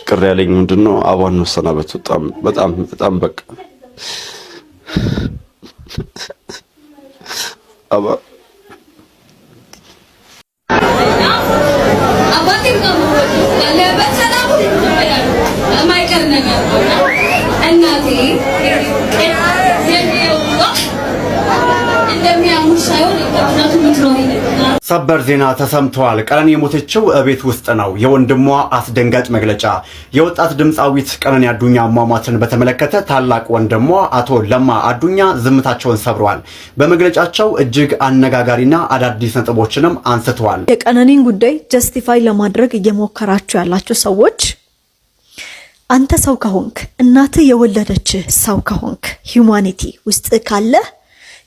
ቅር ያለኝ ምንድነው አቧን መሰናበት በጣም በቃ አባ ሰበር ዜና ተሰምቷል። ቀነኒ የሞተችው ቤት ውስጥ ነው። የወንድሟ አስደንጋጭ መግለጫ። የወጣት ድምፃዊት ቀነኒ አዱኛ አሟሟትን በተመለከተ ታላቅ ወንድሟ አቶ ለማ አዱኛ ዝምታቸውን ሰብረዋል። በመግለጫቸው እጅግ አነጋጋሪና አዳዲስ ነጥቦችንም አንስተዋል። የቀነኒን ጉዳይ ጀስቲፋይ ለማድረግ እየሞከራችሁ ያላችሁ ሰዎች አንተ ሰው ከሆንክ እናትህ የወለደችህ ሰው ከሆንክ ሂዩማኒቲ ውስጥ ካለ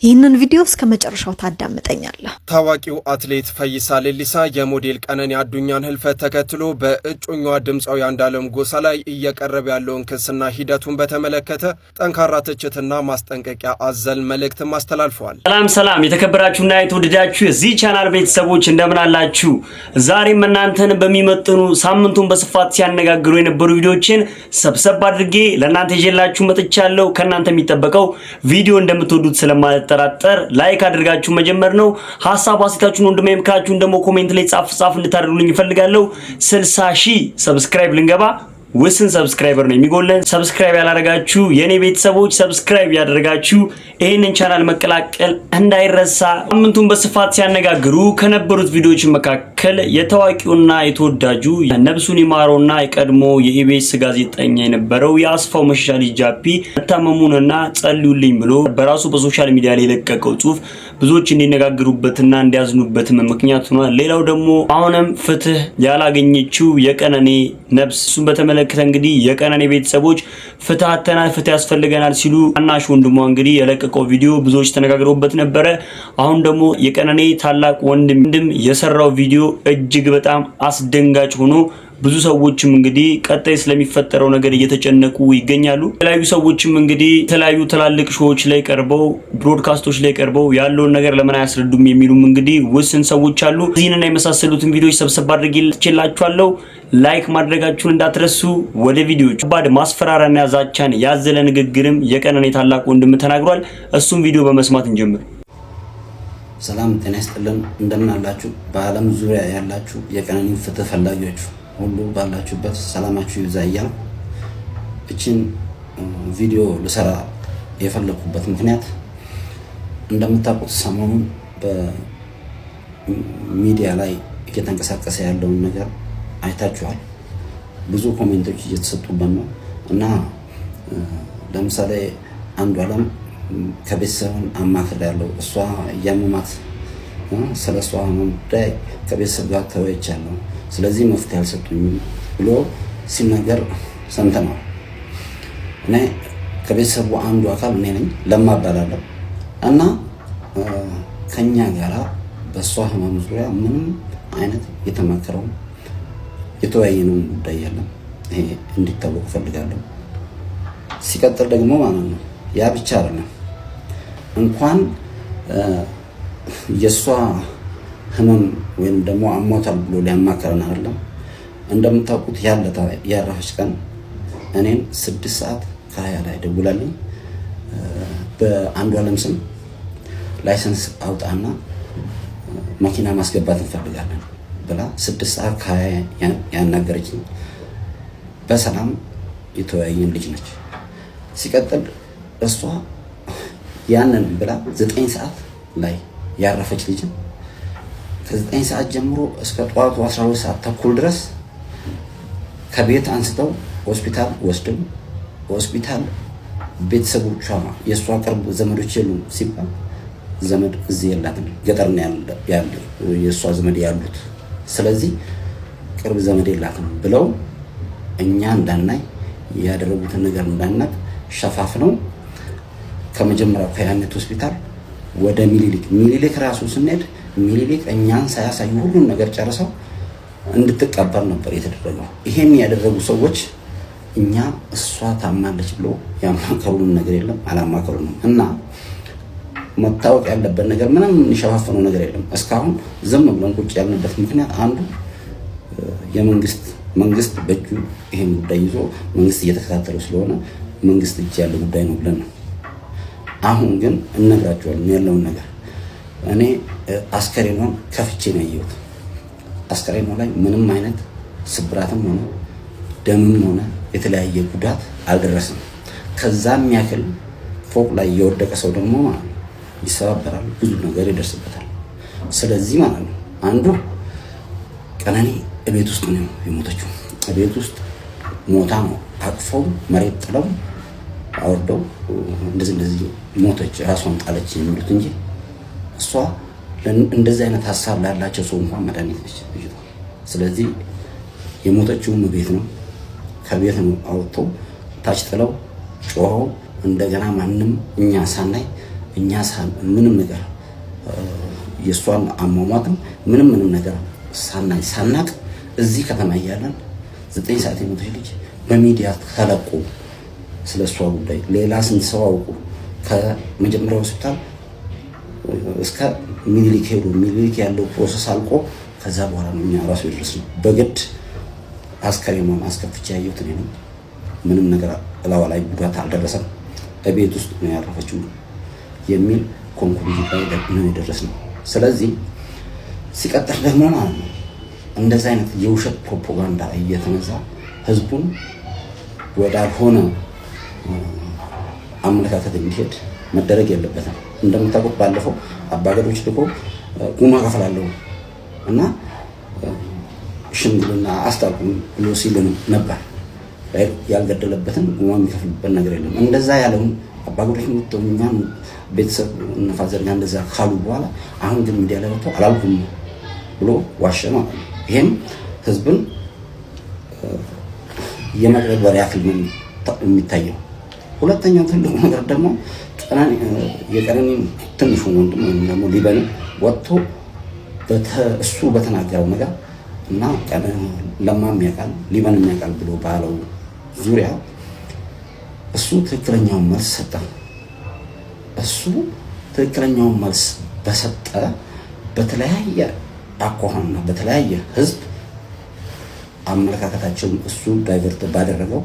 ይህንን ቪዲዮ እስከ መጨረሻው ታዳምጠኛለህ። ታዋቂው አትሌት ፈይሳ ሌሊሳ የሞዴል ቀነኒ አዱኛን ህልፈት ተከትሎ በእጩኛዋ ድምፃዊ አንዱዓለም ጎሳ ላይ እየቀረበ ያለውን ክስና ሂደቱን በተመለከተ ጠንካራ ትችትና ማስጠንቀቂያ አዘል መልእክትም አስተላልፈዋል። ሰላም የተከበራችሁና የተወደዳችሁ የዚህ ቻናል ቤተሰቦች እንደምን አላችሁ? ዛሬም እናንተን በሚመጥኑ ሳምንቱን በስፋት ሲያነጋግሩ የነበሩ ቪዲዮዎችን ሰብሰብ አድርጌ ለእናንተ ይዤላችሁ መጥቻለሁ። ከእናንተ የሚጠበቀው ቪዲዮ እንደምትወዱት ስለማለት ተራጠር ላይክ አድርጋችሁ መጀመር ነው። ሐሳብ አስተያየታችሁን ወንድሜ ምካችሁን ደግሞ ኮሜንት ላይ ጻፍ እንድታደርጉልኝ እፈልጋለሁ። 60,000 ሰብስክራይብ ልንገባ ውስን ሰብስክራይበር ነው የሚጎለን። ሰብስክራይብ ያላደረጋችሁ የኔ ቤተሰቦች ሰብስክራይብ ያደረጋችሁ ይሄንን ቻናል መቀላቀል እንዳይረሳ። ሳምንቱን በስፋት ሲያነጋግሩ ከነበሩት ቪዲዮዎች መካከል የታዋቂውና የተወዳጁ ነብሱን ይማረውና የቀድሞ የኢቢኤስ ጋዜጠኛ የነበረው የአስፋው መሸሻ ልጅ ጃፒ መታመሙንና ጸልዩልኝ ብሎ በራሱ በሶሻል ሚዲያ ላይ የለቀቀው ጽሁፍ ብዙዎች እንዲነጋገሩበትና እንዲያዝኑበትም ምክንያት ሆኗል። ሌላው ደግሞ አሁንም ፍትህ ያላገኘችው የቀነኒ ነብስ እሱን በተመለከተ እንግዲህ የቀነኒ ቤተሰቦች ፍትህ ያስፈልገናል ሲሉ አናሽ ወንድሟ እንግዲህ የለቀቀው ቪዲዮ ብዙዎች ተነጋግረውበት ነበረ። አሁን ደግሞ የቀነኒ ታላቅ ወንድም የሰራው ቪዲዮ እጅግ በጣም አስደንጋጭ ሆኖ ብዙ ሰዎችም እንግዲህ ቀጣይ ስለሚፈጠረው ነገር እየተጨነቁ ይገኛሉ። የተለያዩ ሰዎችም እንግዲህ የተለያዩ ትላልቅ ሾዎች ላይ ቀርበው ብሮድካስቶች ላይ ቀርበው ያለውን ነገር ለምን አያስረዱም የሚሉም እንግዲህ ውስን ሰዎች አሉ። እዚህንና የመሳሰሉትን ቪዲዮዎች ሰብሰብ አድርጌላችኋለሁ። ላይክ ማድረጋችሁን እንዳትረሱ። ወደ ቪዲዮቹ ባድ ማስፈራራና ዛቻን ያዘለ ንግግርም የቀነኒ ታላቅ ወንድም ተናግሯል። እሱም ቪዲዮ በመስማት እንጀምር። ሰላም ጤና ይስጥልን። እንደምን አላችሁ? በአለም ዙሪያ ያላችሁ የቀነኒ ፍትህ ፈላጊዎች ሁሉ ባላችሁበት ሰላማችሁ ይብዛ እያልኩ እቺን ቪዲዮ ልሰራ የፈለኩበት ምክንያት እንደምታውቁት ሰሞኑን በሚዲያ ላይ እየተንቀሳቀሰ ያለውን ነገር አይታችኋል። ብዙ ኮሜንቶች እየተሰጡበት ነው እና ለምሳሌ አንዱዓለም ከቤተሰብን አማክሬያለሁ፣ እሷ እያመማት ስለሷ ጉዳይ ከቤተሰብ ጋር ተወያይቻለሁ፣ ስለዚህ መፍትሄ አልሰጡኝም ብሎ ሲናገር ሰምተናል። እኔ ከቤተሰቡ አንዱ አካል እኔ ነኝ፣ ለማ እባላለሁ እና ከኛ ጋራ በሷ ህመም ዙሪያ ምንም አይነት የተመከረው የተወያየነው ጉዳይ የለም። ይሄ እንዲታወቅ ፈልጋለሁ። ሲቀጥል ደግሞ ማለት ነው ያ ብቻ አይደለም፣ እንኳን የሷ ህመም ወይም ደግሞ አሞታል ብሎ ሊያማከረን አይደለም። እንደምታውቁት ያረፈች ቀን እኔን 6:20 ላይ ደውላልኝ በአንዱዓለም ስም ላይሰንስ አውጣና መኪና ማስገባት እንፈልጋለን ብላ 6:20 ያናገረችኝ በሰላም የተወያየን ልጅ ነች። ሲቀጥል እሷ ያንን ብላ 9 ሰዓት ላይ ያረፈች ልጅ ከ9 ሰዓት ጀምሮ እስከ ጠዋቱ 12 ሰዓት ተኩል ድረስ ከቤት አንስተው ሆስፒታል ወስደው ሆስፒታል ቤተሰቦቿ የሷ ቅርብ ዘመዶች የሉም ሲባል ዘመድ እዚህ የላትም፣ ገጠር ነው ያለው የሷ ዘመድ ያሉት፣ ስለዚህ ቅርብ ዘመድ የላትም ብለው እኛ እንዳናይ ያደረጉትን ነገር እንዳናቅ ሸፋፍነው ከመጀመሪያው ከያኔት ሆስፒታል ወደ ሚኒሊክ ራሱ ስንሄድ ሚኒሊክ እኛን ሳያሳዩ ሁሉን ነገር ጨርሰው እንድትቀበር ነበር የተደረገው። ይሄን ያደረጉ ሰዎች እኛ እሷ ታማለች ብሎ ያማከሩን ነገር የለም፣ አላማከሩንም። እና መታወቅ ያለበት ነገር ምንም የሚሸፋፈነው ነገር የለም። እስካሁን ዝም ብለን ቁጭ ያልንበት ምክንያት አንዱ የመንግስት መንግስት በእጁ ይሄን ጉዳይ ይዞ መንግስት እየተከታተለው ስለሆነ መንግስት እጅ ያለው ጉዳይ ነው ብለን ነው። አሁን ግን እነግራቸዋለሁ ያለውን ነገር። እኔ አስከሬኗን ከፍቼ ነው ያየሁት። አስከሬኗ ላይ ምንም አይነት ስብራትም ሆነ ደምም ሆነ የተለያየ ጉዳት አልደረሰም። ከዛም ያክል ፎቅ ላይ የወደቀ ሰው ደግሞ ይሰባበራል፣ ብዙ ነገር ይደርስበታል። ስለዚህ ማለት ነው አንዱ ቀነኒ እቤት ውስጥ ነው የሞተችው። እቤት ውስጥ ሞታ ነው አቅፈው መሬት ጥለው አወርደው እንደዚህ ሞተች፣ ራሷን ጣለች የሚሉት እንጂ እሷ እንደዚህ አይነት ሐሳብ ላላቸው ሰው እንኳን መድኃኒት ነች። ስለዚህ የሞተችው ቤት ነው። ከቤት ነው አውጥተው ታች ጥለው ጮኸው እንደገና ማንም እኛ ሳናይ ምንም ነገር የሷን አሟሟትም ምንም ነገር ሳናቅ እዚህ ከተማ እያለን 9 ሰዓት የሞተች ልጅ በሚዲያ ተለቆ ስለሷ ጉዳይ ሌላ ስንት ሰው አውቁ ከመጀመሪያው ሆስፒታል እስከ ሚኒሊክ ሄዱ። ሚኒሊክ ያለው ፕሮሰስ አልቆ ከዛ በኋላ ነው እኛ ራሱ ይደረስነው። በግድ አስከሬኗን አስከፍቼ ያየሁት እኔ ነኝ። ምንም ነገር እላዋ ላይ ጉዳት አልደረሰም፣ እቤት ውስጥ ነው ያረፈችው የሚል ኮንክሉዥን ላይ ነው የደረስነው። ስለዚህ ሲቀጥል ደግሞ ማለት ነው እንደዚህ አይነት የውሸት ፕሮፓጋንዳ እየተነዛ ህዝቡን ወዳልሆነ አመለካከት እንዲሄድ መደረግ የለበትም። እንደምታውቁት ባለፈው አባገዶች ልኮ ጉማ ከፍላለሁ እና ሽምግልና አስታርቁ ብሎ ሲልን ነበር። ያልገደለበትን ጉማ የሚከፍልበት ነገር የለም። እንደዛ ያለውን አባገዶች ምትኛን ቤተሰብ ነፋዘር ጋር እንደዛ ካሉ በኋላ አሁን ግን ሚዲያ ላይ ወጥቶ አላልኩም ብሎ ዋሸ ማለት ነው። ይሄም ህዝብን የመቅረብ ያክል ምን የሚታየው። ሁለተኛው ትልቁ ነገር ደግሞ የቀነኒ ትንሹ ወንድም ወይም ደግሞ ሊበን ወጥቶ እሱ በተናገረው ነገር እና ለማም ያውቃል ሊበንም ያውቃል ብሎ ባለው ዙሪያ እሱ ትክክለኛውን መልስ ሰጠ። እሱ ትክክለኛውን መልስ በሰጠ በተለያየ አኳኋንና በተለያየ ህዝብ አመለካከታቸውን እሱ ዳይቨርት ባደረገው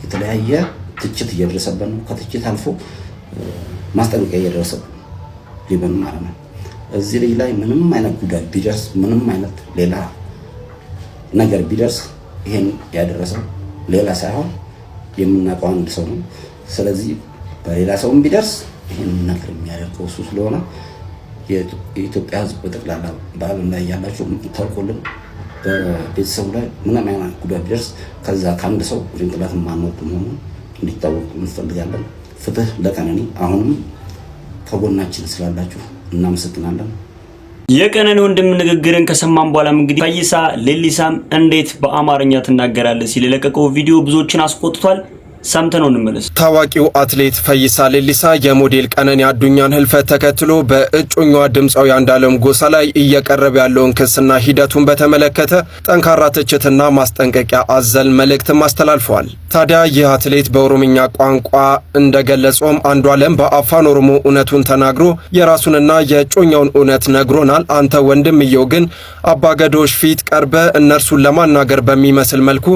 የተለያየ ትችት እየደረሰበት ነው። ከትችት አልፎ ማስጠንቀቂያ እየደረሰበት ሊበን ማለት ነው። እዚህ ልጅ ላይ ምንም አይነት ጉዳት ቢደርስ ምንም አይነት ሌላ ነገር ቢደርስ ይሄን ያደረሰው ሌላ ሳይሆን የምናውቀው አንድ ሰው ነው። ስለዚህ በሌላ ሰውም ቢደርስ ይሄን ነገር የሚያደርገው እሱ ስለሆነ የኢትዮጵያ ህዝብ በጠቅላላ በዓለም ላይ ያላችሁ ታውቁልን በቤተሰቡ ላይ ምንም አይነት ጉዳት ቢደርስ ከዛ ከአንድ ሰው ጭንቅላት ማንወጥ መሆኑን እንዲታወቅ እንፈልጋለን። ፍትህ ለቀነኒ። አሁንም ከጎናችን ስላላችሁ እናመሰግናለን። የቀነኒ ወንድም ንግግርን ከሰማን በኋላም እንግዲህ ፈይሳ ሌሊሳም እንዴት በአማርኛ ትናገራለህ ሲል የለቀቀው ቪዲዮ ብዙዎችን አስቆጥቷል። ሰምተነው እንመለስ። ታዋቂው አትሌት ፈይሳ ሌሊሳ የሞዴል ቀነኒ አዱኛን ህልፈት ተከትሎ በእጮኛዋ ድምፃዊ አንዱዓለም ጎሳ ላይ እየቀረበ ያለውን ክስና ሂደቱን በተመለከተ ጠንካራ ትችትና ማስጠንቀቂያ አዘል መልእክትም አስተላልፈዋል። ታዲያ ይህ አትሌት በኦሮምኛ ቋንቋ እንደገለጸውም አንዱዓለም በአፋን ኦሮሞ እውነቱን ተናግሮ የራሱንና የእጮኛውን እውነት ነግሮናል። አንተ ወንድምየው ግን አባገዶች ፊት ቀርበ እነርሱን ለማናገር በሚመስል መልኩ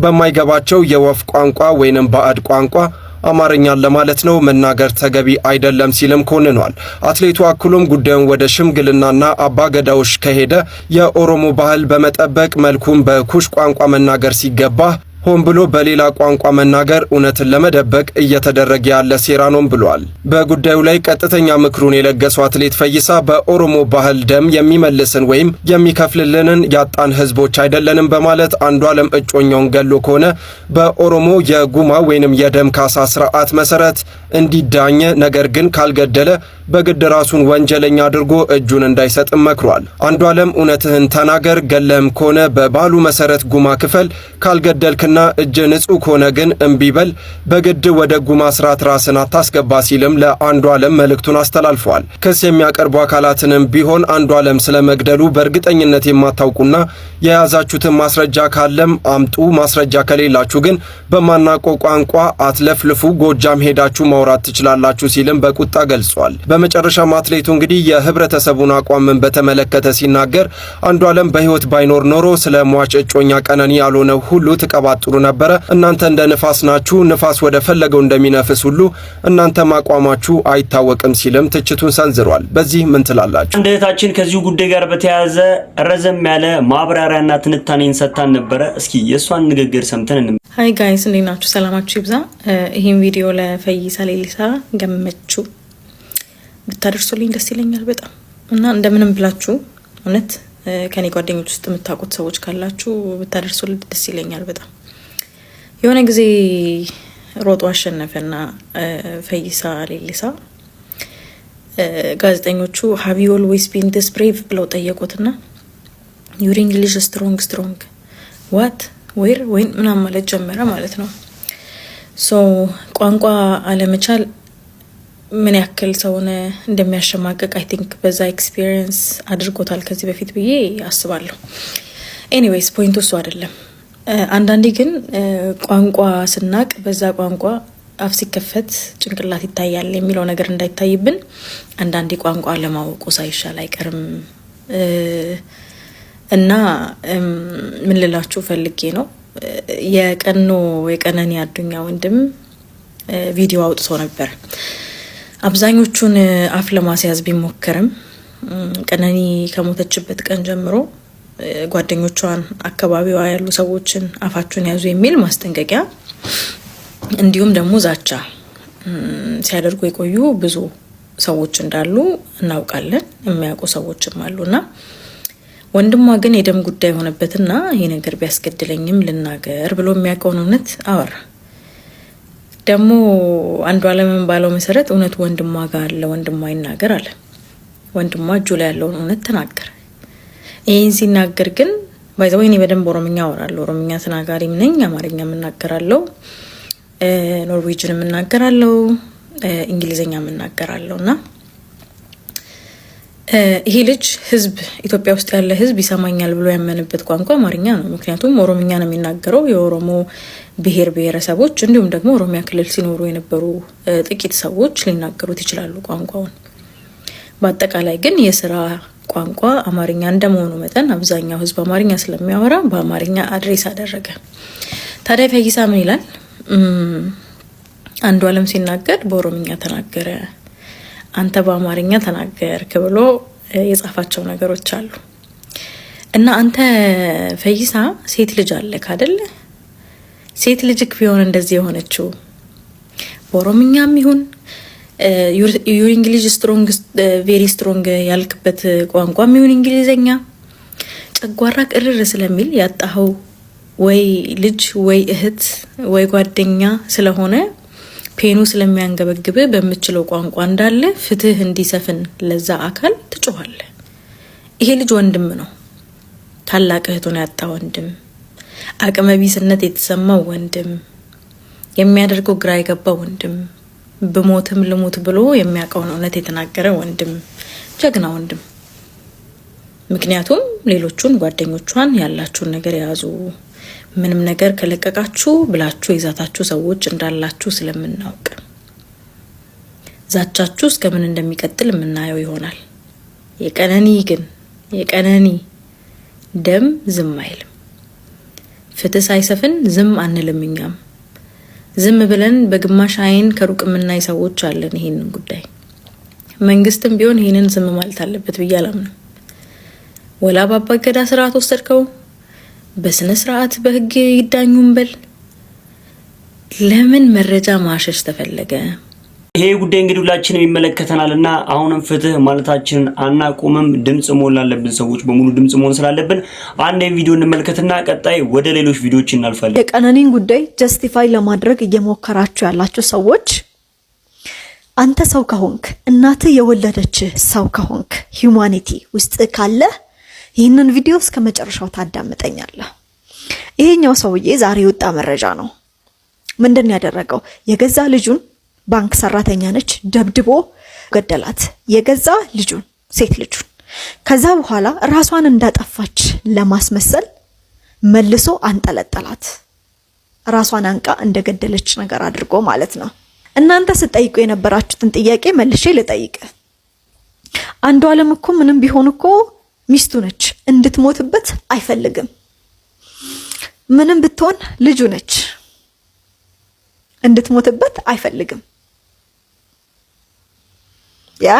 በማይገባቸው የወፍ ቋንቋ ወይንም ባዕድ ቋንቋ አማርኛን ለማለት ነው መናገር ተገቢ አይደለም ሲልም ኮንኗል። አትሌቱ አክሎም ጉዳዩን ወደ ሽምግልናና አባገዳዎች ከሄደ የኦሮሞ ባህል በመጠበቅ መልኩም በኩሽ ቋንቋ መናገር ሲገባ ሆን ብሎ በሌላ ቋንቋ መናገር እውነትን ለመደበቅ እየተደረገ ያለ ሴራ ነው ብሏል። በጉዳዩ ላይ ቀጥተኛ ምክሩን የለገሰው አትሌት ፈይሳ በኦሮሞ ባህል ደም የሚመልስን ወይም የሚከፍልልንን ያጣን ህዝቦች አይደለንም በማለት አንዱዓለም እጮኛውን ገሎ ከሆነ በኦሮሞ የጉማ ወይንም የደም ካሳ ስርዓት መሰረት እንዲዳኝ፣ ነገር ግን ካልገደለ በግድ ራሱን ወንጀለኛ አድርጎ እጁን እንዳይሰጥም መክሯል። አንዱዓለም እውነትህን ተናገር፣ ገለህም ከሆነ በባህሉ መሰረት ጉማ ክፈል፣ ካልገደልክ ከሆነና እጅ ንጹህ ከሆነ ግን እምቢ በል፣ በግድ ወደ ጉማ ስርዓት ራስን አታስገባ ሲልም ለአንዱዓለም መልእክቱን አስተላልፈዋል። ክስ የሚያቀርቡ አካላትንም ቢሆን አንዱዓለም ስለመግደሉ በእርግጠኝነት የማታውቁና የያዛችሁትን ማስረጃ ካለም አምጡ፣ ማስረጃ ከሌላችሁ ግን በማናውቀው ቋንቋ አትለፍልፉ፣ ጎጃም ሄዳችሁ ማውራት ትችላላችሁ ሲልም በቁጣ ገልጿል። በመጨረሻም አትሌቱ እንግዲህ የህብረተሰቡን አቋምን በተመለከተ ሲናገር አንዱዓለም በህይወት ባይኖር ኖሮ ስለ ሟች እጮኛ ቀነኒ ያልሆነ ሁሉ ተቀባጥሩ ነበረ። እናንተ እንደ ንፋስ ናችሁ፣ ንፋስ ወደ ፈለገው እንደሚነፍስ ሁሉ እናንተ ማቋማችሁ አይታወቅም ሲልም ትችቱን ሰንዝሯል። በዚህ ምን ትላላችሁ? አንድ እህታችን ከዚሁ ጉዳይ ጋር በተያያዘ ረዘም ያለ ማብራሪያና ትንታኔን ሰጥታን ነበረ። እስኪ የእሷን ንግግር ሰምተን ሃይ ጋይስ እንዴት ናችሁ? ሰላማችሁ ይብዛ። ይህን ቪዲዮ ለፈይሳ ሌሊሳ ገመቹ ብታደርሱልኝ ደስ ይለኛል በጣም እና እንደምንም ብላችሁ እውነት ከኔ ጓደኞች ውስጥ የምታውቁት ሰዎች ካላችሁ ብታደርሱልኝ ደስ ይለኛል በጣም። የሆነ ጊዜ ሮጦ አሸነፈና ፈይሳ ሌሊሳ ጋዜጠኞቹ ሃቭ ዩ ኦልዌይስ ቢን ዲስ ብሬቭ ብለው ጠየቁትና ዩር ኢንግሊሽ ስትሮንግ ዋት ዌር ወይን ምናምን ማለት ጀመረ ማለት ነው። ሶ ቋንቋ አለመቻል ምን ያክል ሰውን እንደሚያሸማቀቅ አይ ቲንክ በዛ ኤክስፒሪየንስ አድርጎታል ከዚህ በፊት ብዬ አስባለሁ። ኤኒዌይስ ፖይንቱ እሱ አይደለም። አንዳንዴ ግን ቋንቋ ስናቅ በዛ ቋንቋ አፍ ሲከፈት ጭንቅላት ይታያል የሚለው ነገር እንዳይታይብን አንዳንዴ ቋንቋ ለማወቁ ሳይሻል አይቀርም እና ምን ልላችሁ ፈልጌ ነው የቀነኒ አዱኛ ወንድም ቪዲዮ አውጥቶ ነበር። አብዛኞቹን አፍ ለማስያዝ ቢሞከርም ቀነኒ ከሞተችበት ቀን ጀምሮ ጓደኞቿን አካባቢዋ ያሉ ሰዎችን አፋቸውን ያዙ የሚል ማስጠንቀቂያ እንዲሁም ደግሞ ዛቻ ሲያደርጉ የቆዩ ብዙ ሰዎች እንዳሉ እናውቃለን። የሚያውቁ ሰዎችም አሉና ወንድሟ ግን የደም ጉዳይ ሆነበትና ይሄ ነገር ቢያስገድለኝም ልናገር ብሎ የሚያውቀውን እውነት አወራ። ደግሞ አንዱዓለምን ባለው መሰረት እውነት ወንድሟ ጋር አለ፣ ወንድሟ ይናገር አለ። ወንድሟ እጁ ላይ ያለውን እውነት ተናገረ። ይህን ሲናገር ግን ባይዘው እኔ በደንብ ኦሮምኛ አወራለሁ፣ ኦሮምኛ ተናጋሪም ነኝ፣ አማርኛ እናገራለሁ፣ ኖርዌጅን እናገራለሁ፣ እንግሊዘኛ እናገራለሁና ይሄ ልጅ ህዝብ ኢትዮጵያ ውስጥ ያለ ህዝብ ይሰማኛል ብሎ ያመነበት ቋንቋ አማርኛ ነው። ምክንያቱም ኦሮምኛ ነው የሚናገረው የኦሮሞ ብሔር ብሔረሰቦች እንዲሁም ደግሞ ኦሮሚያ ክልል ሲኖሩ የነበሩ ጥቂት ሰዎች ሊናገሩት ይችላሉ ቋንቋውን። በአጠቃላይ ግን የስራ ቋንቋ አማርኛ እንደመሆኑ መጠን አብዛኛው ህዝብ አማርኛ ስለሚያወራ በአማርኛ አድሬስ አደረገ። ታዲያ ፈይሳ ምን ይላል? አንዱዓለም ሲናገር በኦሮምኛ ተናገረ፣ አንተ በአማርኛ ተናገርክ ብሎ የጻፋቸው ነገሮች አሉ። እና አንተ ፈይሳ ሴት ልጅ አለክ አይደል? ሴት ልጅክ ቢሆን እንደዚህ የሆነችው በኦሮምኛም ይሁን ዩር እንግሊሽ ስትሮንግ ቬሪ ስትሮንግ ያልክበት ቋንቋም ይሁን እንግሊዘኛ ጨጓራ ቅርር ስለሚል ያጣኸው ወይ ልጅ ወይ እህት ወይ ጓደኛ ስለሆነ ፔኑ ስለሚያንገበግብ በምችለው ቋንቋ እንዳለ ፍትህ እንዲሰፍን ለዛ አካል ትጮሃለህ። ይሄ ልጅ ወንድም ነው፣ ታላቅ እህቱን ያጣ ወንድም፣ አቅመቢስነት የተሰማው ወንድም፣ የሚያደርገው ግራ የገባው ወንድም፣ በሞትም ልሙት ብሎ የሚያውቀውን እውነት የተናገረ ወንድም፣ ጀግና ወንድም። ምክንያቱም ሌሎቹን ጓደኞቿን ያላችሁን ነገር ያዙ፣ ምንም ነገር ከለቀቃችሁ ብላችሁ ይዛታችሁ ሰዎች እንዳላችሁ ስለምናውቅ ዛቻችሁ እስከምን እንደሚቀጥል የምናየው ይሆናል። የቀነኒ ደም ዝም አይልም። ፍትህ ሳይሰፍን ዝም አንልም። እኛም ዝም ብለን በግማሽ አይን ከሩቅ የምናይ ሰዎች አለን። ይሄንን ጉዳይ መንግስትም ቢሆን ይሄንን ዝም ማለት አለበት ብዬ አላምንም። ወላ ባባገዳ ስርዓት ወሰድከው በስነ ስርዓት በህግ ይዳኙን በል። ለምን መረጃ ማሸሽ ተፈለገ? ይሄ ጉዳይ እንግዲህ ሁላችንም ይመለከተናልና አሁንም ፍትህ ማለታችንን አናቆምም። ድምጽ መሆን ላለብን ሰዎች በሙሉ ድምጽ መሆን ስላለብን አንድ ቪዲዮ እንመልከትና ቀጣይ ወደ ሌሎች ቪዲዮዎች እናልፋለን። የቀነኒን ጉዳይ ጀስቲፋይ ለማድረግ እየሞከራችሁ ያላችሁ ሰዎች አንተ ሰው ከሆንክ እናት የወለደች ሰው ከሆንክ ሂዩማኒቲ ውስጥ ካለ ይህንን ቪዲዮ እስከ መጨረሻው ታዳምጠኛለህ። ይሄኛው ሰውዬ ዛሬ ወጣ መረጃ ነው። ምንድን ያደረገው? የገዛ ልጁን ባንክ ሰራተኛ ነች ደብድቦ ገደላት። የገዛ ልጁን ሴት ልጁን። ከዛ በኋላ ራሷን እንዳጠፋች ለማስመሰል መልሶ አንጠለጠላት። ራሷን አንቃ እንደገደለች ነገር አድርጎ ማለት ነው። እናንተ ስትጠይቁ የነበራችሁትን ጥያቄ መልሼ ልጠይቅ። አንዱዓለም እኮ ምንም ቢሆን እኮ ሚስቱ ነች፣ እንድትሞትበት አይፈልግም። ምንም ብትሆን ልጁ ነች፣ እንድትሞትበት አይፈልግም። ያ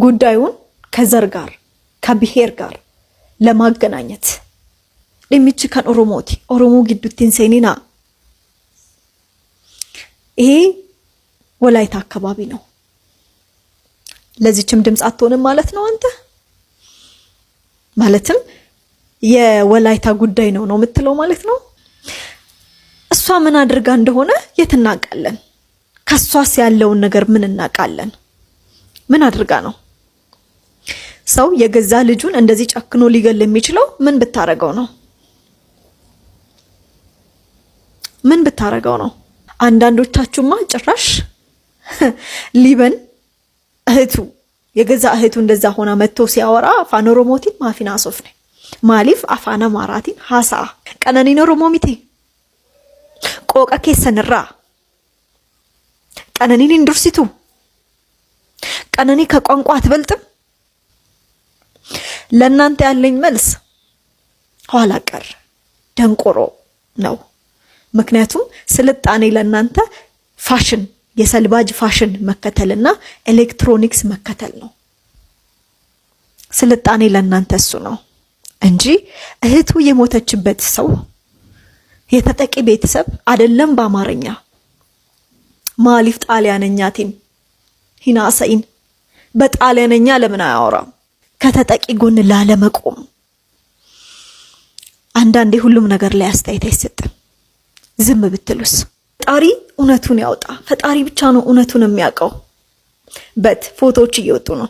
ጉዳዩን ከዘር ጋር ከብሔር ጋር ለማገናኘት ለሚች ከን ኦሮሞ ግዱቲን ሴኒና ይሄ ወላይታ አካባቢ ነው። ለዚህችም ድምጽ አትሆንም ማለት ነው አንተ ማለትም የወላይታ ጉዳይ ነው የምትለው ማለት ነው። እሷ ምን አድርጋ እንደሆነ የትናቃለን? ከሷስ ያለውን ነገር ምን እናቃለን? ምን አድርጋ ነው? ሰው የገዛ ልጁን እንደዚህ ጨክኖ ሊገል የሚችለው ምን ብታረገው ነው? ምን ብታረገው ነው? አንዳንዶቻችሁማ ጭራሽ ሊበን እህቱ የገዛ እህቱ እንደዛ ሆና መጥቶ ሲያወራ አፋን ኦሮሞቲን ማፊና ሶፍኔ ማሊፍ አፋና ማራቲን ሃሳ ቀነኒ ኦሮሞሚቲ ቆቃ ከሰንራ ቀነኒን እንድርሲቱ ቀነኒ ከቋንቋ አትበልጥም። ለእናንተ ያለኝ መልስ ኋላ ቀር ደንቆሮ ነው። ምክንያቱም ስልጣኔ ለእናንተ ፋሽን የሰልባጅ ፋሽን መከተልና ኤሌክትሮኒክስ መከተል ነው። ስልጣኔ ለእናንተ እሱ ነው እንጂ እህቱ የሞተችበት ሰው የተጠቂ ቤተሰብ አይደለም። በአማርኛ ማሊፍ ጣሊያንኛቲን ሂናሰይን በጣሊያንኛ ለምን አያወራም? ከተጠቂ ጎን ላለመቆም አንዳንዴ ሁሉም ነገር ላይ አስተያየት አይሰጥም። ዝም ብትሉስ? ፈጣሪ እውነቱን ያውጣ። ፈጣሪ ብቻ ነው እውነቱን የሚያውቀው። ፎቶዎች እየወጡ ነው።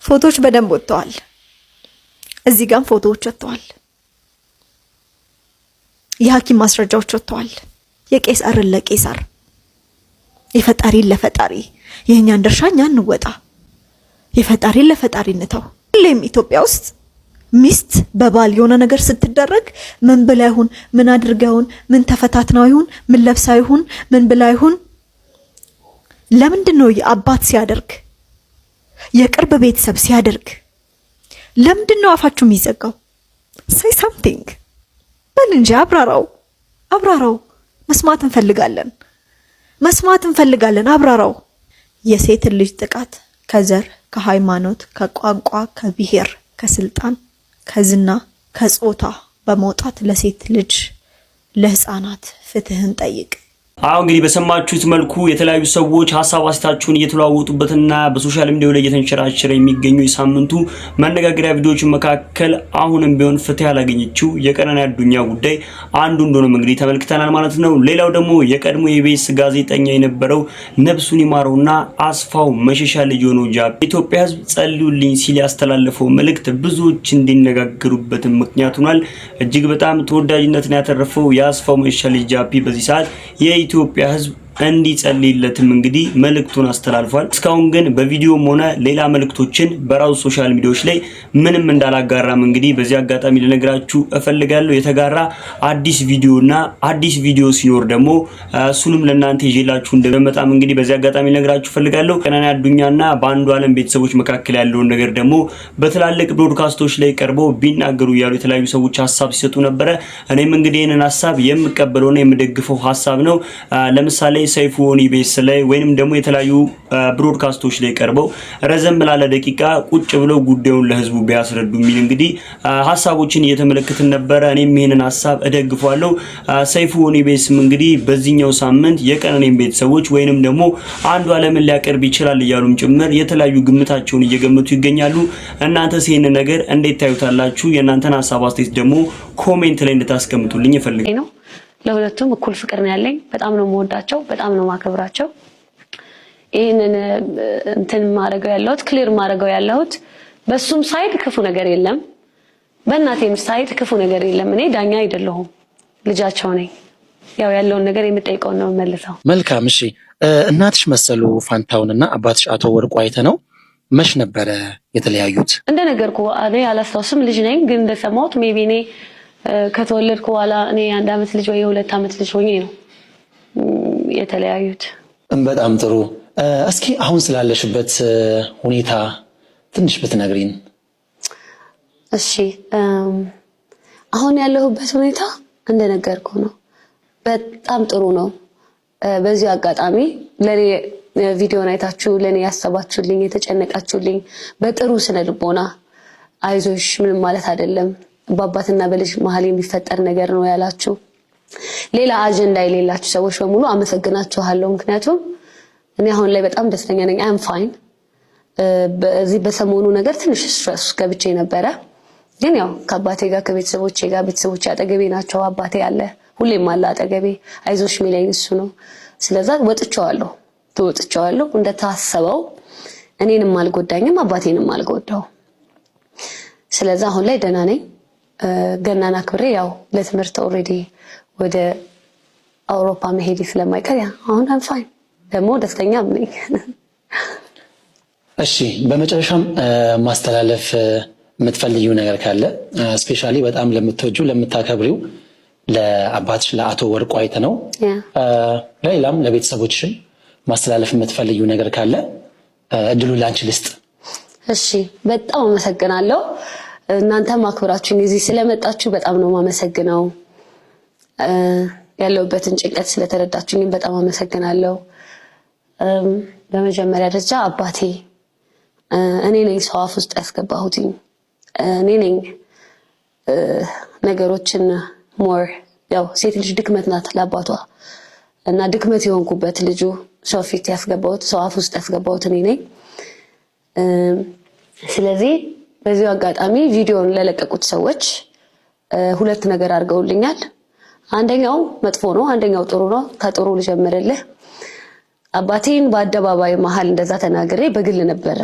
ፎቶዎች በደንብ ወጥተዋል። እዚህ ጋር ፎቶዎች ወጥተዋል። የሐኪም ማስረጃዎች ወጥተዋል። የቄሳርን ለቄሳር የፈጣሪን ለፈጣሪ የኛን ድርሻኛ እንወጣ። የፈጣሪን ለፈጣሪ እንተው። ሁሌም ኢትዮጵያ ውስጥ ሚስት በባል የሆነ ነገር ስትደረግ ምን ብላ ይሁን ምን አድርጋ ይሁን ምን ተፈታትናው ይሁን ምን ለብሳ ይሁን ምን ብላ ይሁን ለምንድን ነው የአባት ሲያደርግ የቅርብ ቤተሰብ ሲያደርግ ለምንድን ነው አፋችሁ የሚዘጋው? say something በል እንጂ አብራራው። መስማት እንፈልጋለን። አብራራው። የሴት ልጅ ጥቃት ከዘር ከሃይማኖት ከቋንቋ ከብሔር ከስልጣን ከዝና ከጾታ በመውጣት ለሴት ልጅ ለህፃናት ፍትህን ጠይቅ። እንግዲህ በሰማችሁት መልኩ የተለያዩ ሰዎች ሐሳብ አስተያየታቸውን እየተለዋወጡበትና በሶሻል ሚዲያው ላይ እየተንሸራሸረ የሚገኙ የሳምንቱ መነጋገሪያ ቪዲዮዎች መካከል አሁንም ቢሆን ፍትህ ያላገኘችው የቀነኒ አዱኛ ጉዳይ አንዱ እንደሆነ እንግዲህ ተመልክተናል ማለት ነው። ሌላው ደግሞ የቀድሞ የኢቢኤስ ጋዜጠኛ የነበረው ነፍሱን ይማረውና አስፋው መሸሻ ልጅ ሆኖ ጃፒ ኢትዮጵያ ህዝብ ጸልዩልኝ ሲል ያስተላለፈው መልእክት ብዙዎች እንዲነጋገሩበት ምክንያት ሆኗል። እጅግ በጣም ተወዳጅነትን ያተረፈው የአስፋው መሸሻ ልጅ ጃፒ በዚህ ሰዓት የኢትዮጵያ ህዝብ እንዲጸልይለትም እንግዲህ መልእክቱን አስተላልፏል። እስካሁን ግን በቪዲዮም ሆነ ሌላ መልእክቶችን በራሱ ሶሻል ሚዲያዎች ላይ ምንም እንዳላጋራም እንግዲህ በዚህ አጋጣሚ ልነግራችሁ እፈልጋለሁ። የተጋራ አዲስ ቪዲዮ ሲኖር ደግሞ እሱንም ለእናንተ ይዤላችሁ እንደመጣም እንግዲህ በዚህ አጋጣሚ ልነግራችሁ እፈልጋለሁ። ቀነኒ አዱኛና በአንዱዓለም ቤተሰቦች መካከል ያለውን ነገር ደግሞ በትላልቅ ብሮድካስቶች ላይ ቀርበው ቢናገሩ ያሉ የተለያዩ ሰዎች ሐሳብ ሲሰጡ ነበረ። እኔም እንግዲህ ይሄንን ሐሳብ የምቀበለውና የምደግፈው ሐሳብ ነው። ለምሳሌ ሰይፉ ኢቢኤስ ላይ ወይንም ደግሞ የተለያዩ ብሮድካስቶች ላይ ቀርበው ረዘም ላለ ደቂቃ ቁጭ ብለው ጉዳዩን ለህዝቡ ቢያስረዱ የሚል እንግዲህ ሐሳቦችን እየተመለከትን ነበር። እኔም ይሄንን ሐሳብ እደግፋለሁ። ሰይፉ ኢቢኤስም እንግዲህ በዚህኛው ሳምንት የቀነኒን ቤተሰቦች ወይንም ደግሞ አንዱዓለምን ሊያቀርብ ይችላል እያሉም ጭምር የተለያዩ ግምታቸውን እየገመቱ ይገኛሉ። እናንተስ ይሄንን ነገር እንዴት ታዩታላችሁ? የእናንተን ሐሳብ አስተያየት ደግሞ ኮሜንት ላይ እንድታስቀምጡልኝ እፈልጋለሁ። ለሁለቱም እኩል ፍቅር ነው ያለኝ። በጣም ነው የምወዳቸው፣ በጣም ነው ማከብራቸው። ይሄንን እንትን ማድረገው ያለሁት ክሊር ማድረገው ያለሁት በሱም ሳይድ ክፉ ነገር የለም፣ በእናቴም ሳይድ ክፉ ነገር የለም። እኔ ዳኛ አይደለሁም፣ ልጃቸው ነኝ። ያው ያለውን ነገር የምጠይቀው ነው መልሰው። መልካም እሺ። እናትሽ መሰሉ ፋንታውንና አባትሽ አቶ ወርቁ አይተነው መች ነበረ የተለያዩት? እንደነገርኩ እኔ አላስታውስም፣ ልጅ ነኝ። ግን እንደሰማሁት ሜቢ እኔ ከተወለድኩ በኋላ እኔ የ1 ዓመት ልጅ ወይ የ2 ዓመት ልጅ ሆኜ ነው የተለያዩት። በጣም ጥሩ። እስኪ አሁን ስላለሽበት ሁኔታ ትንሽ ብትነግሪን። እሺ አሁን ያለሁበት ሁኔታ እንደነገርኩ ነው፣ በጣም ጥሩ ነው። በዚህ አጋጣሚ ለኔ ቪዲዮን አይታችሁ ለኔ ያሰባችሁልኝ የተጨነቃችሁልኝ በጥሩ ስነ ልቦና አይዞሽ ምንም ማለት አይደለም በአባትና በልጅ መሀል የሚፈጠር ነገር ነው ያላችሁ ሌላ አጀንዳ የሌላችሁ ሰዎች በሙሉ አመሰግናችኋለሁ። ምክንያቱም እኔ አሁን ላይ በጣም ደስተኛ ነኝ። አም ፋይን። በዚህ በሰሞኑ ነገር ትንሽ ስትረስ ገብቼ ነበረ፣ ግን ያው ከአባቴ ጋር ከቤተሰቦቼ ጋር ቤተሰቦቼ አጠገቤ ናቸው። አባቴ አለ፣ ሁሌም አለ አጠገቤ፣ አይዞሽ ሚለኝ እሱ ነው። ስለዚህ ወጥቻለሁ እንደታሰበው እኔንም አልጎዳኝም አባቴንም አልጎዳው። ስለዚህ አሁን ላይ ደህና ነኝ። ገናና ክብሬ ያው ለትምህርት ኦልሬዲ ወደ አውሮፓ መሄድ ስለማይቀር አሁን አም ፋይን፣ ደግሞ ደስተኛም ነኝ። እሺ በመጨረሻም ማስተላለፍ የምትፈልጊው ነገር ካለ ስፔሻሊ በጣም ለምትወጂው ለምታከብሪው ለአባትሽ ለአቶ ወርቁ አይተነው ለሌላም ለቤተሰቦችሽም ማስተላለፍ የምትፈልጊው ነገር ካለ እድሉን ላንቺ ልስጥ። እሺ በጣም አመሰግናለሁ። እናንተም አክብራችሁኝ እዚህ ስለመጣችሁ በጣም ነው ማመሰግነው። ያለውበትን ጭንቀት ስለተረዳችሁኝ በጣም አመሰግናለሁ። በመጀመሪያ ደረጃ አባቴ እኔ ነኝ ሰው አፍ ውስጥ ያስገባሁት፣ እኔ ነኝ ነገሮችን ሞር ያው ሴት ልጅ ድክመት ናት ለአባቷ እና ድክመት የሆንኩበት ልጁ ሰው ፊት ያስገባሁት ሰው አፍ ውስጥ ያስገባሁት እኔ ነኝ። ስለዚህ በዚህ አጋጣሚ ቪዲዮን ለለቀቁት ሰዎች ሁለት ነገር አድርገውልኛል። አንደኛው መጥፎ ነው፣ አንደኛው ጥሩ ነው። ከጥሩ ልጀምርልህ። አባቴን በአደባባይ መሃል እንደዛ ተናግሬ በግል ነበረ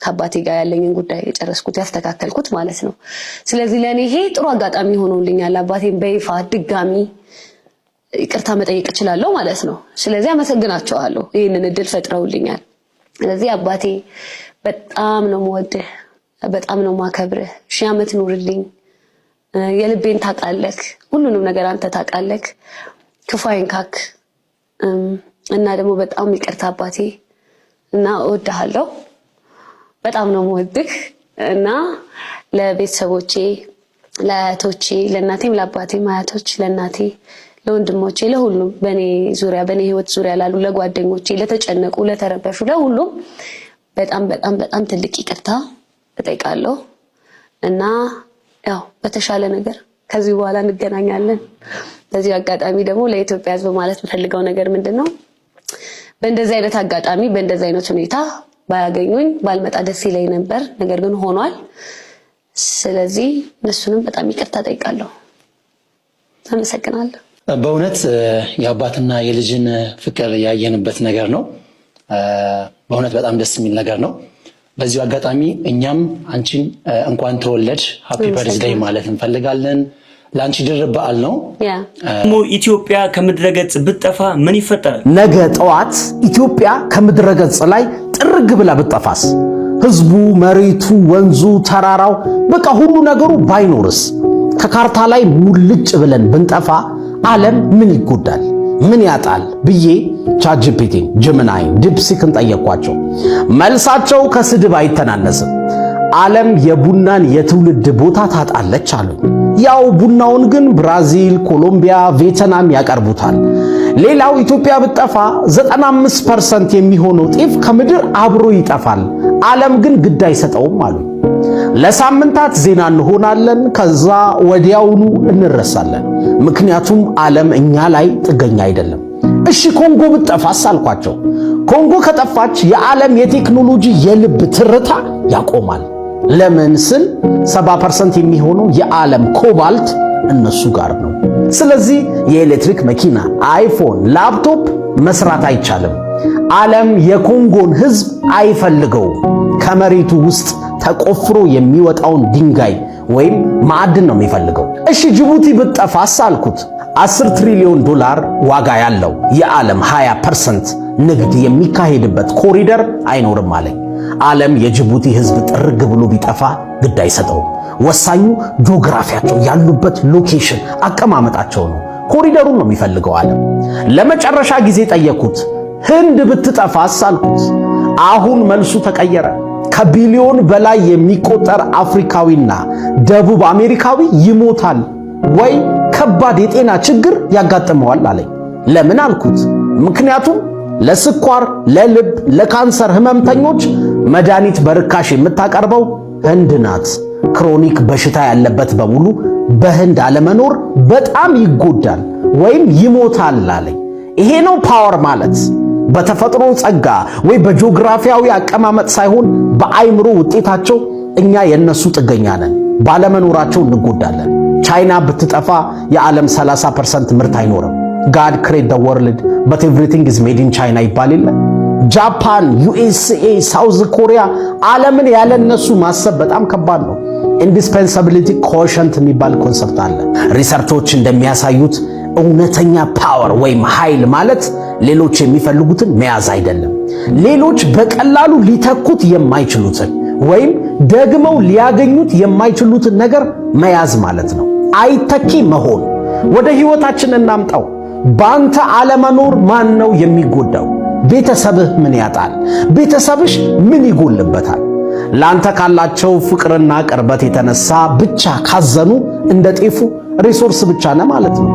ከአባቴ ጋር ያለኝን ጉዳይ የጨረስኩት ያስተካከልኩት ማለት ነው። ስለዚህ ለኔ ይሄ ጥሩ አጋጣሚ ሆኖልኛል። አባቴን በይፋ ድጋሚ ይቅርታ መጠየቅ እችላለሁ ማለት ነው። ስለዚህ አመሰግናቸዋለሁ፣ ይህንን እድል ፈጥረውልኛል። ስለዚህ አባቴ በጣም ነው የምወድህ፣ በጣም ነው የማከብርህ። 1000 ዓመት ኑርልኝ። የልቤን ታውቃለህ፣ ሁሉንም ነገር አንተ ታውቃለህ። ክፉ አይንካክ እና ደግሞ በጣም ይቅርታ አባቴ እና እወድሃለሁ። በጣም ነው የምወድህ እና ለቤተሰቦቼ፣ ለአያቶቼ፣ ለእናቴም ለአባቴም አያቶች፣ ለእናቴ፣ ለወንድሞቼ፣ ለሁሉም በኔ ዙሪያ በኔ ህይወት ዙሪያ ላሉ ለጓደኞቼ፣ ለተጨነቁ፣ ለተረበሹ ለሁሉም በጣም በጣም በጣም ትልቅ ይቅርታ እጠይቃለሁ እና ያው በተሻለ ነገር ከዚህ በኋላ እንገናኛለን። በዚህ አጋጣሚ ደግሞ ለኢትዮጵያ ሕዝብ ማለት የምፈልገው ነገር ምንድነው፣ በእንደዚህ አይነት አጋጣሚ በእንደዚህ አይነት ሁኔታ ባያገኙኝ ባልመጣ ደስ ይለኝ ነበር፣ ነገር ግን ሆኗል። ስለዚህ እነሱንም በጣም ይቅርታ ጠይቃለሁ። አመሰግናለሁ። በእውነት የአባትና የልጅን ፍቅር ያየንበት ነገር ነው። በእውነት በጣም ደስ የሚል ነገር ነው። በዚሁ አጋጣሚ እኛም አንቺን እንኳን ተወለድሽ ሃፒ በርዝዴይ ማለት እንፈልጋለን። ለአንቺ ድርብ በዓል ነው። ኢትዮጵያ ከምድረገጽ ብትጠፋ ምን ይፈጠራል? ነገ ጠዋት ኢትዮጵያ ከምድረገጽ ላይ ጥርግ ብላ ብትጠፋስ? ህዝቡ፣ መሬቱ፣ ወንዙ፣ ተራራው በቃ ሁሉ ነገሩ ባይኖርስ? ከካርታ ላይ ሙልጭ ብለን ብንጠፋ ዓለም ምን ይጎዳል? ምን ያጣል ብዬ ቻትጂፒቲ፣ ጀሚናይ፣ ዲፕሲክን ጠየቅኳቸው። መልሳቸው ከስድብ አይተናነስም። ዓለም የቡናን የትውልድ ቦታ ታጣለች አሉ። ያው ቡናውን ግን ብራዚል፣ ኮሎምቢያ፣ ቪየትናም ያቀርቡታል። ሌላው ኢትዮጵያ ብትጠፋ 95% የሚሆነው ጤፍ ከምድር አብሮ ይጠፋል። ዓለም ግን ግድ አይሰጠውም አሉ። ለሳምንታት ዜና እንሆናለን፣ ከዛ ወዲያውኑ እንረሳለን። ምክንያቱም ዓለም እኛ ላይ ጥገኛ አይደለም። እሺ ኮንጎ ብትጠፋስ አልኳቸው። ኮንጎ ከጠፋች የዓለም የቴክኖሎጂ የልብ ትርታ ያቆማል። ለምን ስል 70% የሚሆነው የዓለም ኮባልት እነሱ ጋር ነው። ስለዚህ የኤሌክትሪክ መኪና፣ አይፎን፣ ላፕቶፕ መስራት አይቻልም። ዓለም የኮንጎን ሕዝብ አይፈልገውም። ከመሬቱ ውስጥ ተቆፍሮ የሚወጣውን ድንጋይ ወይም ማዕድን ነው የሚፈልገው። እሺ ጅቡቲ ብትጠፋስ አልኩት። 10 ትሪሊዮን ዶላር ዋጋ ያለው የዓለም 20% ንግድ የሚካሄድበት ኮሪደር አይኖርም አለኝ። ዓለም የጅቡቲ ህዝብ ጥርግ ብሎ ቢጠፋ ግድ አይሰጠውም። ወሳኙ ጂኦግራፊያቸው ያሉበት ሎኬሽን አቀማመጣቸው ነው። ኮሪደሩን ነው የሚፈልገው ዓለም። ለመጨረሻ ጊዜ ጠየኩት፣ ህንድ ብትጠፋስ አልኩት። አሁን መልሱ ተቀየረ። ከቢሊዮን በላይ የሚቆጠር አፍሪካዊና ደቡብ አሜሪካዊ ይሞታል ወይ ከባድ የጤና ችግር ያጋጥመዋል አለኝ። ለምን አልኩት። ምክንያቱም ለስኳር፣ ለልብ፣ ለካንሰር ህመምተኞች መድኃኒት በርካሽ የምታቀርበው ህንድ ናት። ክሮኒክ በሽታ ያለበት በሙሉ በህንድ አለመኖር በጣም ይጎዳል ወይም ይሞታል አለኝ። ይሄ ነው ፓወር ማለት። በተፈጥሮ ጸጋ ወይ በጂኦግራፊያዊ አቀማመጥ ሳይሆን በአይምሮ ውጤታቸው እኛ የነሱ ጥገኛ ነን። ባለመኖራቸው እንጎዳለን። ቻይና ብትጠፋ የዓለም 30% ምርት አይኖርም። God create the world but everything is made in China ይባል የለ። ጃፓን፣ USA፣ ሳውዝ ኮሪያ ዓለምን ያለነሱ ማሰብ በጣም ከባድ ነው። ኢንዲስፔንሳቢሊቲ ኮሸንት የሚባል ኮንሰፕት አለ። ሪሰርቾች እንደሚያሳዩት እውነተኛ ፓወር ወይም ኃይል ማለት ሌሎች የሚፈልጉትን መያዝ አይደለም። ሌሎች በቀላሉ ሊተኩት የማይችሉትን ወይም ደግመው ሊያገኙት የማይችሉትን ነገር መያዝ ማለት ነው። አይተኪ መሆን። ወደ ህይወታችን እናምጣው። ባንተ አለመኖር ማን ነው የሚጎዳው? ቤተሰብህ ምን ያጣል? ቤተሰብሽ ምን ይጎልበታል? ላንተ ካላቸው ፍቅርና ቅርበት የተነሳ ብቻ ካዘኑ እንደ ጤፉ ሪሶርስ ብቻ ነው ማለት ነው።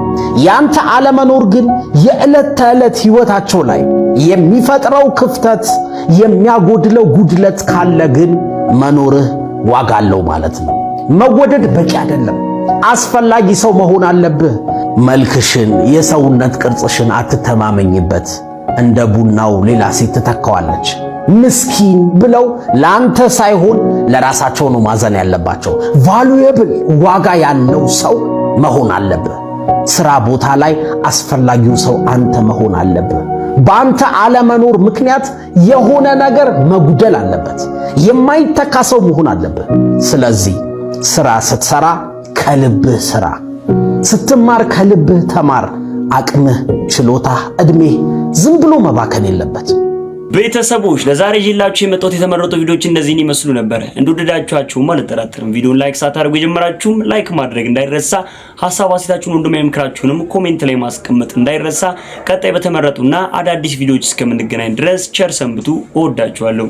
ያንተ አለመኖር ግን የዕለት ተዕለት ህይወታቸው ላይ የሚፈጥረው ክፍተት፣ የሚያጎድለው ጉድለት ካለ ግን መኖርህ ዋጋ አለው ማለት ነው። መወደድ በቂ አይደለም። አስፈላጊ ሰው መሆን አለብህ። መልክሽን፣ የሰውነት ቅርጽሽን አትተማመኝበት። እንደ ቡናው ሌላ ሴት ትተካዋለች። ምስኪን ብለው ላንተ ሳይሆን ለራሳቸው ነው ማዘን ያለባቸው። ቫሉዌብል ዋጋ ያለው ሰው መሆን አለብህ። ስራ ቦታ ላይ አስፈላጊው ሰው አንተ መሆን አለብህ። በአንተ አለመኖር ምክንያት የሆነ ነገር መጉደል አለበት። የማይተካ ሰው መሆን አለብህ። ስለዚህ ስራ ስትሰራ ከልብህ ስራ፣ ስትማር ከልብህ ተማር። አቅምህ፣ ችሎታህ፣ እድሜህ ዝም ብሎ መባከን የለበት። ቤተሰቦች ለዛሬ ይዤላችሁ የመጣሁት የተመረጡ ቪዲዮዎች እነዚህን ይመስሉ ነበር። እንደወደዳችኋቸውም አልጠራጠርም። ቪዲዮን ላይክ ሳታደርጉ የጀመራችሁም ላይክ ማድረግ እንዳይረሳ፣ ሐሳብ አስተያየታችሁን ወንድማዊ ምክራችሁንም ኮሜንት ላይ ማስቀመጥ እንዳይረሳ። ቀጣይ በተመረጡና አዳዲስ ቪዲዮዎች እስከምንገናኝ ድረስ ቸር ሰንብቱ። እወዳችኋለሁ።